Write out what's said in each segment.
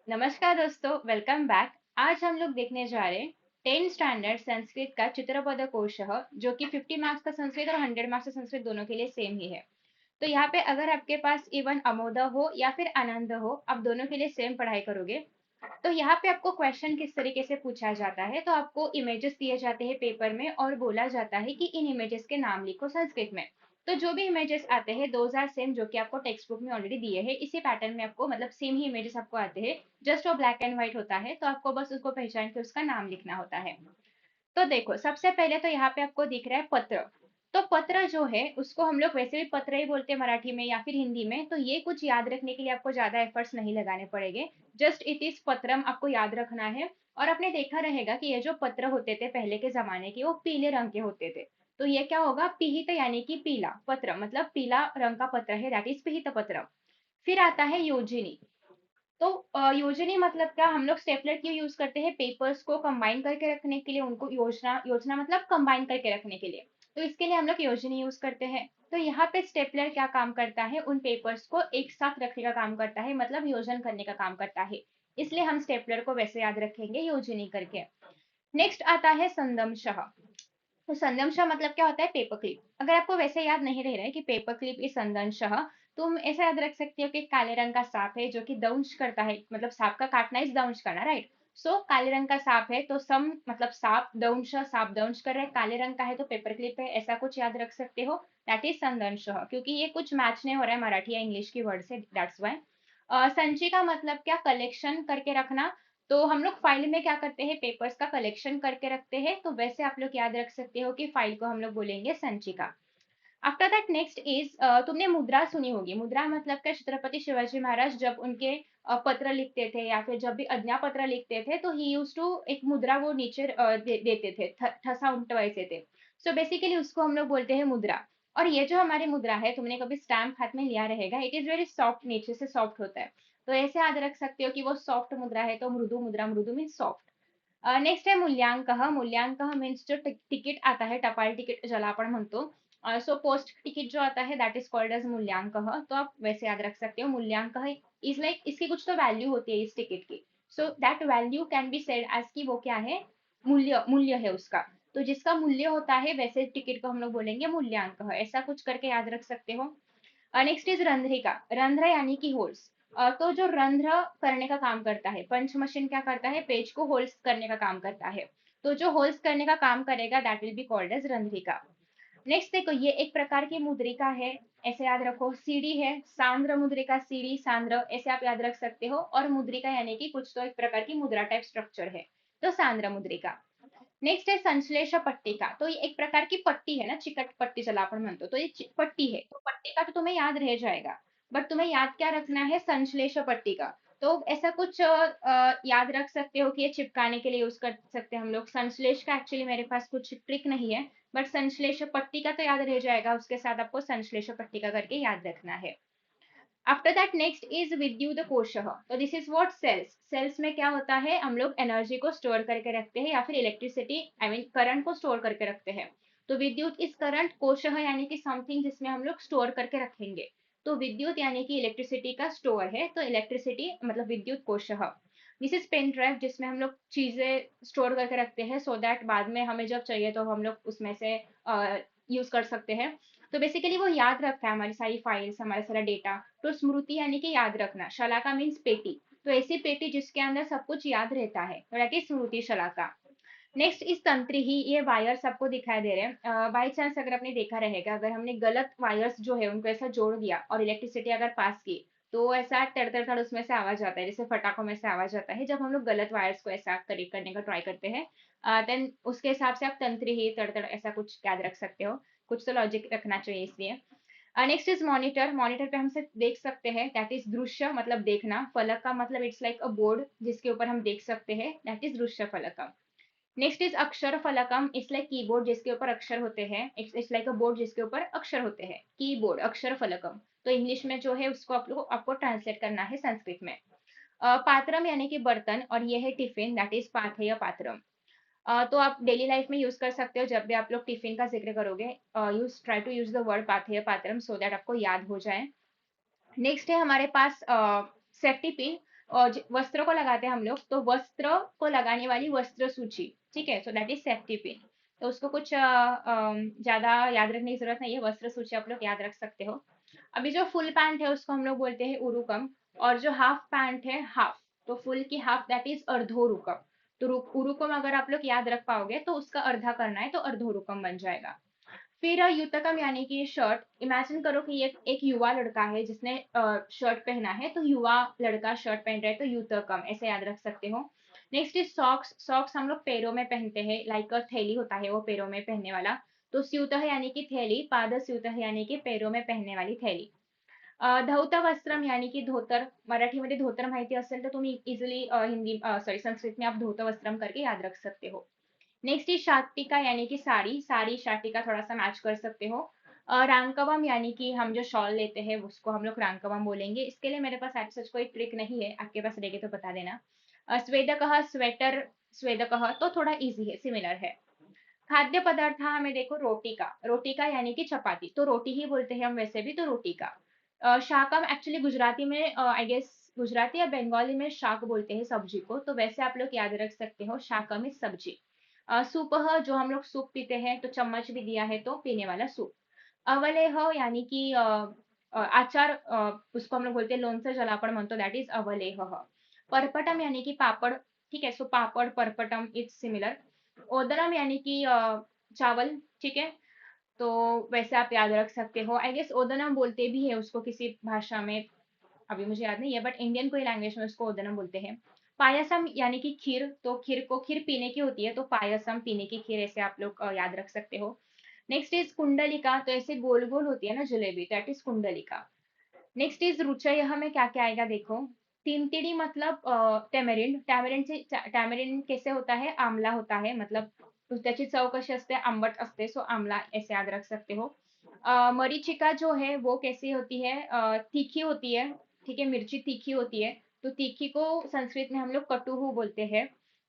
नमस्कार दोस्तों, welcome back. आज हम लोग देखने जा रहे हैं 10 स्टैंडर्ड संस्कृत का चित्रपद कोशः, जो कि 50 मार्क्स का संस्कृत और 100 मार्क्स का संस्कृत दोनों के लिए सेम ही है। तो यहाँ पे अगर आपके पास इवन अमोदा हो या फिर आनंद हो, आप दोनों के लिए सेम पढ़ाई करोगे। तो यहाँ पे आपको क्वेश्चन किस तरीके से पूछा जाता है, तो आपको इमेजेस दिए जाते हैं पेपर में और बोला जाता है कि इन इमेजेस के नाम लिखो संस्कृत में। तो जो भी इमेजेस आते हैं दोज आर सेम, जो कि आपको टेक्स्ट बुक में ऑलरेडी दिए हैं। इसी पैटर्न में आपको मतलब सेम ही इमेजेस आपको आते हैं। जस्ट वो ब्लैक एंड व्हाइट होता है, तो आपको बस उसको पहचान के उसका नाम लिखना होता है। तो देखो, सबसे पहले तो यहाँ पे आपको दिख रहा है पत्र। तो पत्र जो है उसको हम लोग वैसे भी पत्र ही बोलते हैं मराठी में या फिर हिंदी में, तो ये कुछ याद रखने के लिए आपको ज्यादा एफर्ट्स नहीं लगाने पड़ेंगे। जस्ट इट इज पत्रम आपको याद रखना है। और आपने देखा रहेगा कि ये जो पत्र होते थे पहले के जमाने के, वो पीले रंग के होते थे। तो ये क्या होगा, पीहित यानी कि पीला, पत्र मतलब पीला रंग का पत्र है, दैट इज पीहित पत्र। फिर आता है योजिनी। तो योजनी मतलब क्या, हम लोग स्टेपलर क्यों यूज करते हैं, पेपर्स को कंबाइन करके रखने के लिए, उनको योजना, योजना मतलब कंबाइन करके रखने के लिए। तो इसके लिए हम लोग योजनी यूज करते हैं। तो यहाँ पे स्टेपलर क्या काम करता है, उन पेपर्स को एक साथ रखने का काम करता है, मतलब योजन करने का काम करता है। इसलिए हम स्टेपलर को वैसे याद रखेंगे योजनी करके। नेक्स्ट आता है संदमशः। तो संदंशा मतलब क्या होता है, पेपर क्लिप। अगर आपको वैसे याद नहीं रह रहा है कि पेपर क्लिप इज संदंशः, तुम ऐसा याद रख सकते हो कि काले रंग का सांप है जो कि दंश करता है, मतलब सांप का काटना इज दंश करना, राइट। सो काले रंग का सांप है तो सम मतलब सांप दंश, सांप दंश कर रहा है, काले रंग का है तो पेपर क्लिप है, ऐसा कुछ याद रख सकते हो। दैट इज संदंशः, क्योंकि ये कुछ मैच नहीं हो रहा है मराठी या इंग्लिश की वर्ड से, दैट्स वाई। संची का मतलब क्या, कलेक्शन करके रखना। तो हम लोग फाइल में क्या करते हैं, पेपर्स का कलेक्शन करके रखते हैं, तो वैसे आप लोग याद रख सकते हो कि फाइल को हम लोग बोलेंगे संचिका। आफ्टर दैट नेक्स्ट इज, तुमने मुद्रा सुनी होगी। मुद्रा मतलब क्या, छत्रपति शिवाजी महाराज जब उनके पत्र लिखते थे या फिर जब भी आज्ञा पत्र लिखते थे, तो ही यूज टू एक मुद्रा वो नीचे देते थे, ठसा उलटवाते थे। सो बेसिकली उसको हम लोग बोलते हैं मुद्रा। और ये जो हमारी मुद्रा है, तुमने कभी स्टैम्प हाथ में लिया रहेगा, इट इज वेरी सॉफ्ट, नीचे से सॉफ्ट होता है। तो ऐसे याद रख सकते हो कि वो सॉफ्ट मुद्रा है, तो मृदु मुद्रा, मृदु मीन सॉफ्ट। नेक्स्ट है मूल्यांक। मूल्यांक मीन्स जो तिकीट आता है, टपाल तिकीट ज्याला आपण म्हणतो। सो पोस्ट तिकीट जो आता है दैट इज कॉल्ड एज मूल्यांक। तो आप वैसे याद रख सकते हो, मूल्यांक इज लाइक इसकी कुछ तो वैल्यू होती है इस टिकट की। So that value can be said as की वो क्या है, मूल्य, मूल्य है उसका। तो जिसका मूल्य होता है वैसे टिकट को हम लोग बोलेंगे मूल्यांक, ऐसा कुछ करके याद रख सकते हो। Next is रंध्रिका। रंध्र यानी कि होल्स। तो जो रंध्र करने का काम करता है, पंच मशीन क्या करता है, पेज को होल्स करने का काम करता है। तो जो होल्स करने का काम करेगा that will be called as रंध्रिका। नेक्स्ट देखो, ये एक प्रकार की मुद्रिका है, ऐसे याद रखो। सीढ़ी है, सांद्र मुद्रिका, सीढ़ी सांद्र, ऐसे आप याद रख सकते हो। और मुद्रिका यानी कि कुछ तो एक प्रकार की मुद्रा टाइप स्ट्रक्चर है, तो सांद्र मुद्रिका। नेक्स्ट है संश्लेष पट्टिका। तो ये एक प्रकार की पट्टी है ना, चिकट पट्टी चला आपण म्हणतो, तो ये पट्टी है। तो पट्टिका तो तुम्हें याद रह जाएगा, बट तुम्हें याद क्या रखना है, संश्लेष पट्टिका। तो ऐसा कुछ याद रख सकते हो कि ये चिपकाने के लिए यूज कर सकते हैं हम लोग। संश्लेष का एक्चुअली मेरे पास कुछ ट्रिक नहीं है, बट संश्लेष पट्टिका तो याद रह जाएगा, उसके साथ आपको संश्लेष पट्टिका करके याद रखना है। आफ्टर दैट नेक्स्ट इज विद्युत कोश। तो this is what, sales. Sales में क्या होता है, हम लोग एनर्जी को स्टोर करके रखते हैं या फिर इलेक्ट्रिसिटी, आई मीन करंट को स्टोर करके रखते हैं। तो विद्युत इज करंट, कोश यानी कि समथिंग जिसमें हम लोग स्टोर करके रखेंगे। तो विद्युत यानी कि इलेक्ट्रिसिटी का स्टोर है, तो इलेक्ट्रिसिटी मतलब विद्युत कोश। दिस इज पेन ड्राइव, जिसमें हम लोग चीजें स्टोर करके रखते हैं, सो दैट बाद में हमें जब चाहिए तो हम लोग उसमें से यूज कर सकते हैं। तो बेसिकली वो याद रखता है हमारी सारी फाइल्स, हमारा सारा डेटा। तो स्मृति यानी कि याद रखना, शलाका मीन्स पेटी। तो ऐसी पेटी जिसके अंदर सब कुछ याद रहता है, तो that is Smriti Shalaka. Next इस तंत्री ही, ये वायर्स आपको दिखाई दे रहे हैं। बाई चांस अगर आपने देखा रहेगा, अगर हमने गलत वायर्स जो है उनको ऐसा जोड़ दिया और इलेक्ट्रिसिटी अगर पास की, तो ऐसा तड़ तड़ तड़ उसमें से आवाज आता है, जैसे फटाकों में से आवाज आता है जब हम लोग गलत वायर्स को ऐसा कनेक्ट करने का ट्राई करते हैं। देन उसके हिसाब से आप तंत्री ही, तड़ तड़, ऐसा कुछ याद रख सकते हो। कुछ तो लॉजिक रखना चाहिए इसलिए। Next is monitor. मॉनिटर पे हम सिर्फ देख सकते हैं, दैट इज दृश्य मतलब देखना। फलक का मतलब इट्स लाइक अ बोर्ड जिसके ऊपर हम देख सकते हैं, दैट इज दृश्य फलकम। नेक्स्ट इज अक्षर फलकम, इट्स लाइक कीबोर्ड जिसके ऊपर अक्षर होते हैं, इट्स लाइक अ बोर्ड जिसके ऊपर अक्षर होते हैं, कीबोर्ड, अक्षर फलकम। तो इंग्लिश में जो है उसको आप लोग आपको ट्रांसलेट करना है संस्कृत में। पात्रम यानी कि बर्तन, और ये है टिफिन, दैट इज पाथेय पात्रम। तो आप डेली लाइफ में यूज कर सकते हो, जब भी आप लोग टिफिन का जिक्र करोगे, use try to use the word पाथेय पात्रम, सो दैट आपको याद हो जाए। नेक्स्ट है हमारे पास सेफ्टी पिन। वस्त्र को लगाते हैं हम लोग, तो वस्त्र को लगाने वाली वस्त्र सूची, ठीक है, so that is safety pin. तो उसको कुछ ज्यादा याद रखने की जरूरत नहीं है, वस्त्र सूची आप लोग याद रख सकते हो। अभी जो फुल पैंट है उसको हम लोग बोलते हैं उरुकम, और जो हाफ पैंट है हाफ, तो फुल की हाफ दैट इज अर्धोरुकम। तो उरुकम अगर आप लोग याद रख पाओगे तो उसका अर्धा करना है, तो अर्धोरुकम बन जाएगा। फिर युतकम यानी कि शर्ट, इमेजिन करो कि ये एक युवा लड़का है जिसने शर्ट पहना है, तो युवा लड़का शर्ट पहन रहा है, तो युतकम ऐसे याद रख सकते हो। नेक्स्ट इज सॉक्स, सॉक्स हम लोग पैरों में पहनते हैं, लाइक अ थैली होता है वो पैरों में पहनने वाला। तो स्यूतः यानी कि थैली, पाद स्यूतः यानी कि पैरों में पहनने वाली थैली। धौत वस्त्रम यानी की धोतर, मराठीमध्ये धोतर माहिती असेल तर तुम्ही इझिली हिंदी सॉरी संस्कृत में आप धोत वस्त्रम करके याद रख सकते हो। नेक्स्ट इज शाटिका यानी कि साड़ी, साड़ी शाटिका थोड़ा सा मैच कर सकते हो। रांकवम यानी कि हम जो शॉल लेते हैं उसको हम लोग रांकवम बोलेंगे। इसके लिए मेरे पास आज सच कोई ट्रिक नहीं है, आपके पास रहेगी तो बता देना। स्वेदकः स्वेटर, स्वेदकः तो थोड़ा इजी है, सिमिलर है। खाद्य पदार्थ हमें देखो रोटी का, रोटी का यानी कि चपाती, तो रोटी ही बोलते हैं हम वैसे भी, तो रोटी का। शाकम एक्चुअली गुजराती में आई गेस गुजराती या बंगाली में शाक बोलते हैं सब्जी को, तो वैसे आप लोग याद रख सकते हो शाकम इज सब्जी। सूप जो हम लोग सूप पीते हैं, तो चम्मच भी दिया है तो पीने वाला सूप। अवलेह यानी कि आचार, उसको हम लोग बोलते हैं लोणचं ज्याला आपण म्हणतो, दॅट इज अवलेह। परपटम यानी कि पापड़, ठीक है, सो पापड़ परपटम इज सिमिलर। ओदरम यानी कि चावल, ठीक है, तो वैसे आप याद रख सकते हो। आई गेस ओदनम बोलते भी है उसको किसी भाषा में, अभी मुझे याद नहीं है, बट इंडियन कोई लैंग्वेज में उसको ओदनम बोलते हैं। पायसम यानी कि खीर, तो खीर को खीर पीने की होती है, तो पायसम पीने की खीर ऐसे आप लोग याद रख सकते हो। नेक्स्ट इज कुंडलिका, तो ऐसे गोल गोल होती है ना जलेबी, दैट इज कुंडलिका। नेक्स्ट इज रुचय, हमें क्या क्या आएगा देखो। तीनतिड़ी मतलब टॅमॅरिंड, टॅमॅरिंड से टॅमॅरिंड कैसे होता है, आमला होता है, मतलब त्याची चव कशी असते, आंबट असते, सो आमला ऐसे याद रख सकते हो। मरीचिका जो है वो कैसी होती है, तीखी होती है, ठीक है, मिर्ची तीखी होती है, तो तीखी को संस्कृत में हम लोग कटुहू बोलते हैं।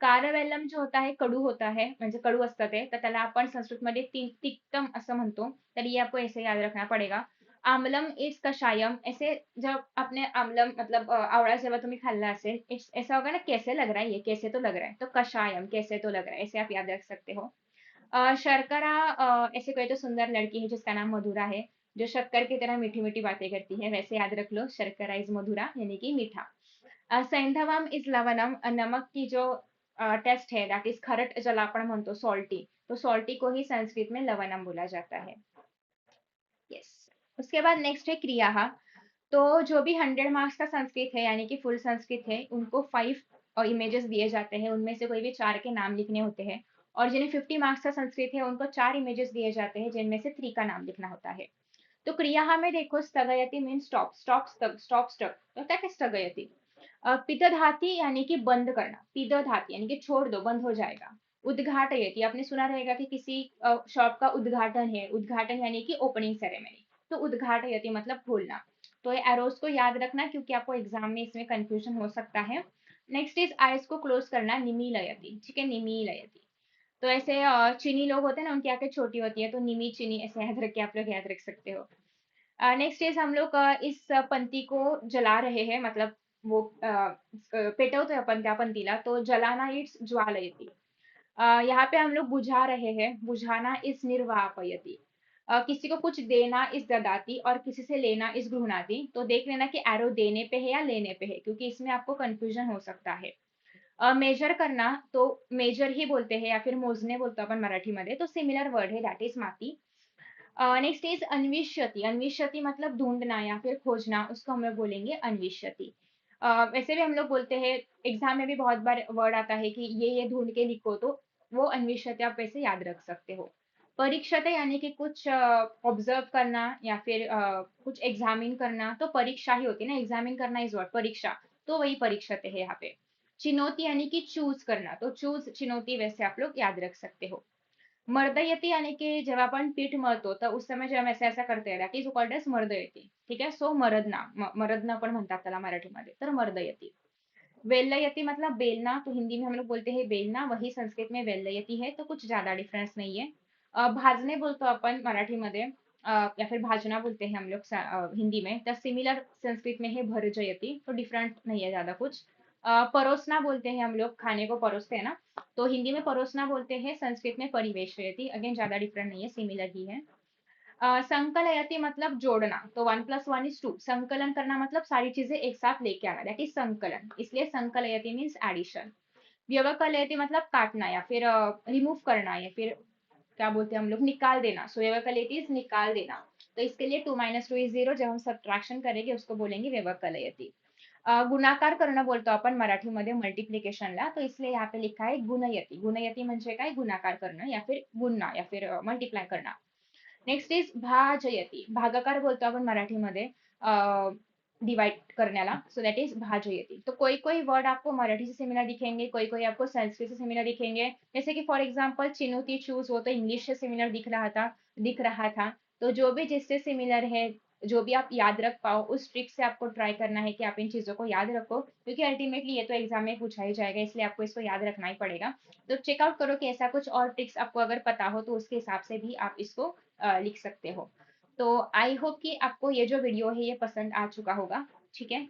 कारवेल्लम जो होता है कडू होता है, म्हणजे कडू असतं ते, तर त्याला आपण संस्कृतमध्ये तिक्तम असं म्हणतो, तर ये आपको ऐसे याद रखना पड़ेगा। आमलम इज कषायम, ऐसे जब अपने आमलम मतलब आवड़ा सेवा तुम्हें खाल्ला असेल, ऐसा होगा ना कैसे लग रहा है, ये कैसे तो लग रहा है, तो कषायम कैसे तो लग रहा है, ऐसे आप याद रख सकते हो। शर्करा, ऐसे कोई तो सुंदर लड़की है जिसका नाम मधुरा है, जो शक्कर की तरह मीठी मीठी बातें करती है, वैसे याद रख लो, शर्करा इज मधुरा यानी कि मीठा। सैंधवम इज लवणम, नमक की जो टेस्ट है दैट इज खरट ज्याला आपण म्हणतो सॉल्टी, तो सॉल्टी को ही संस्कृत में लवणम बोला जाता है। यस, उसके बाद नेक्स्ट है क्रिया। तो जो भी 100 मार्क्स का संस्कृत है यानी कि फुल संस्कृत है, उनको 5 इमेजेस दिए जाते हैं, उनमें से कोई भी 4 के नाम लिखने होते हैं। और जिन्हें 50 मार्क्स का संस्कृत है उनको 4 इमेजेस दिए जाते हैं, जिनमें से 3 का नाम लिखना होता है। तो क्रिया में देखो, स्थगयति mean stop, stop stop stop, तो क्या है स्थगयति। पितधाति यानी कि बंद करना, पितधाति यानी कि छोड़ दो, बंद हो जाएगा। उद्घाटयति, आपने सुना रहेगा कि किसी शॉप का उद्घाटन है, उद्घाटन यानी कि ओपनिंग सेरेमनी, तो उद्घाटयति मतलब खोलना। तो ये एरोस को याद रखना क्योंकि आपको एग्जाम में इसमें कंफ्यूजन हो सकता है। नेक्स्ट इज आइस को क्लोज करना, निमीलयति, ठीक है, निमीलयति। तो ऐसे चीनी लोग होते हैं ना, उनकी आंखें छोटी होती है, तो निमी चीनी ऐसे याद रख के आप लोग याद रख सकते हो। नेक्स्ट इज हम लोग इस पंक्ति को जला रहे हैं, मतलब वो पेटवतोय आपण त्या पंक्तीला, तो जलाना इट्स ज्वालयति। यहाँ पे हम लोग बुझा रहे हैं, बुझाना इस निर्वापयति। किसी को कुछ देना इस ददाती, और किसी से लेना इस गृहणाति, तो देख लेना कि एरो देने पे है या लेने पे है, क्योंकि इसमें आपको कंफ्यूजन हो सकता है। मेजर करना, तो मेजर ही बोलते हैं या फिर मोजणे बोलतो आपण मराठीमध्ये, तो सिमिलर वर्ड है, दैट इज माती। नेक्स्ट इज अन्विष्यति, अन्विष्यति मतलब ढूंढना या फिर खोजना, उसको हम लोग बोलेंगे अन्विष्यति। वैसे भी हम लोग बोलते हैं, एग्जाम में भी बहुत बार वर्ड आता है कि ये ढूंढ के लिखो, तो वो अन्विष्यति आप वैसे याद रख सकते हो। परीक्षते यानी कि कुछ ऑब्जर्व करना या फिर कुछ एग्जामिन करना, तो परीक्षा ही होती है ना, एग्जामिन करना इज वर्ड परीक्षा, तो वही परीक्षते है यहाँ पे। चिनौती यानी कि चूज करना, तो चूज चिनौती वैसे आप लोग याद रख सकते हो। मर्दयती यानी कि जब आपण पीठ मळतो, तर उस समय जब हम ऐसा ऐसा करते हैं, दॅट इज कॉल्ड एज मर्दयती, ठीक है, सो मरदना, मरदना पण म्हणतात त्याला मराठीमध्ये, तर मर्दयती। वेल्लयती मतलब बेलना, तो हिंदी में हम लोग बोलते हैं बेलना, वही संस्कृत में वेल्लयती है, तो कुछ ज्यादा डिफरेंस नहीं है। भाजणे बोलतो आपण मराठीमध्ये, या फिर भाजना बोलते हैं हम लोग हिंदी में। द सिमिलर संस्कृत में है भर्जयति, तो डिफरेंट नहीं है ज्यादा कुछ। परोसना बोलते हैं हम लोग, खाने को परोसते हैं ना, तो हिंदी में परोसना बोलते हैं, संस्कृत में परिवेशयति। अगेन ज्यादा डिफरेंट नहीं है, सिमिलर ही है। संकलयति मतलब जोड़ना, तो 1+1 is 2। संकलन करना मतलब सारी चीजें एक साथ लेके आना, दैट इज संकलन, इसलिए संकलयति मीन्स एडिशन। व्यवकलयति मतलब काटना या फिर रिमूव करना, या फिर क्या बोलते हैं हम लोग, निकाल देना। सो व्यवकलयति इज निकाल देना। तो इसके लिए 2 - 2 is 0, जब हम सब्ट्रैक्शन करेंगे उसको बोलेंगे व्यवकलयति। गुणाकार करणं बोलतो आपण मराठीमध्ये मल्टिप्लिकेशनला, तो इसलिए यहाँ पे लिखा है गुणयति। गुणयति म्हणजे काय, गुणाकार करणं या फिर गुणना या फिर मल्टिप्लाय करणं। नेक्स्ट इज भाजयती, भागाकार बोलतो आपण मराठीमध्ये डिवाइड करण्याला, सो दैट इज भाजयती। तो कोई कोई वर्ड आपको मराठी से सिमिलर दिखेंगे, कोई कोई आपको संस्कृत से सिमिलर दिखेंगे। जैसे कि फॉर एग्जांपल चिनुती चूज, वो तो इंग्लिश से सिमिलर दिख रहा था। तो जो भी जिससे सिमिलर है, जो भी आप याद रख पाओ, उस ट्रिक से आपको ट्राई करना है कि आप इन चीजों को याद रखो, क्योंकि अल्टीमेटली ये तो एग्जाम में पूछा ही जाएगा, इसलिए आपको इसको याद रखना ही पड़ेगा। तो चेकआउट करो कि ऐसा कुछ और ट्रिक्स आपको अगर पता हो, तो उसके हिसाब से भी आप इसको लिख सकते हो। तो आई होप कि आपको ये जो वीडियो है ये पसंद आ चुका होगा। ठीक है।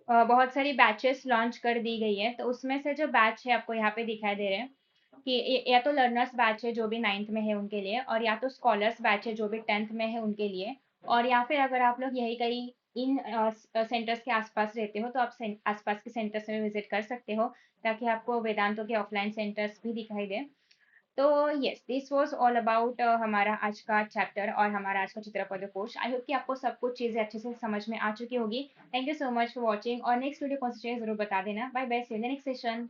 बहुत सारी बैचेस लॉन्च कर दी गई है, तो उसमें से जो बैच है आपको यहाँ पे दिखाई दे रहे हैं कि या तो लर्नर्स बैच है जो भी 9th में है उनके लिए, और या तो स्कॉलर्स बैच है जो भी 10th में है उनके लिए। और या फिर अगर आप लोग यही कहीं इन सेंटर्स के आसपास रहते हो, तो आप आसपास के सेंटर्स में विजिट कर सकते हो, ताकि आपको वेदांतों के ऑफलाइन सेंटर्स भी दिखाई दे। तो yes, this was all about हमारा आज का चैप्टर और हमारा आज का चित्रपद कोश। आई होप कि आपको सब कुछ चीजें अच्छे से समझ में आ चुकी होगी। Thank you so much for watching, और नेक्स्ट वीडियो कौन सी चाहिए जरूर बता देना। Bye bye, see you in the next session.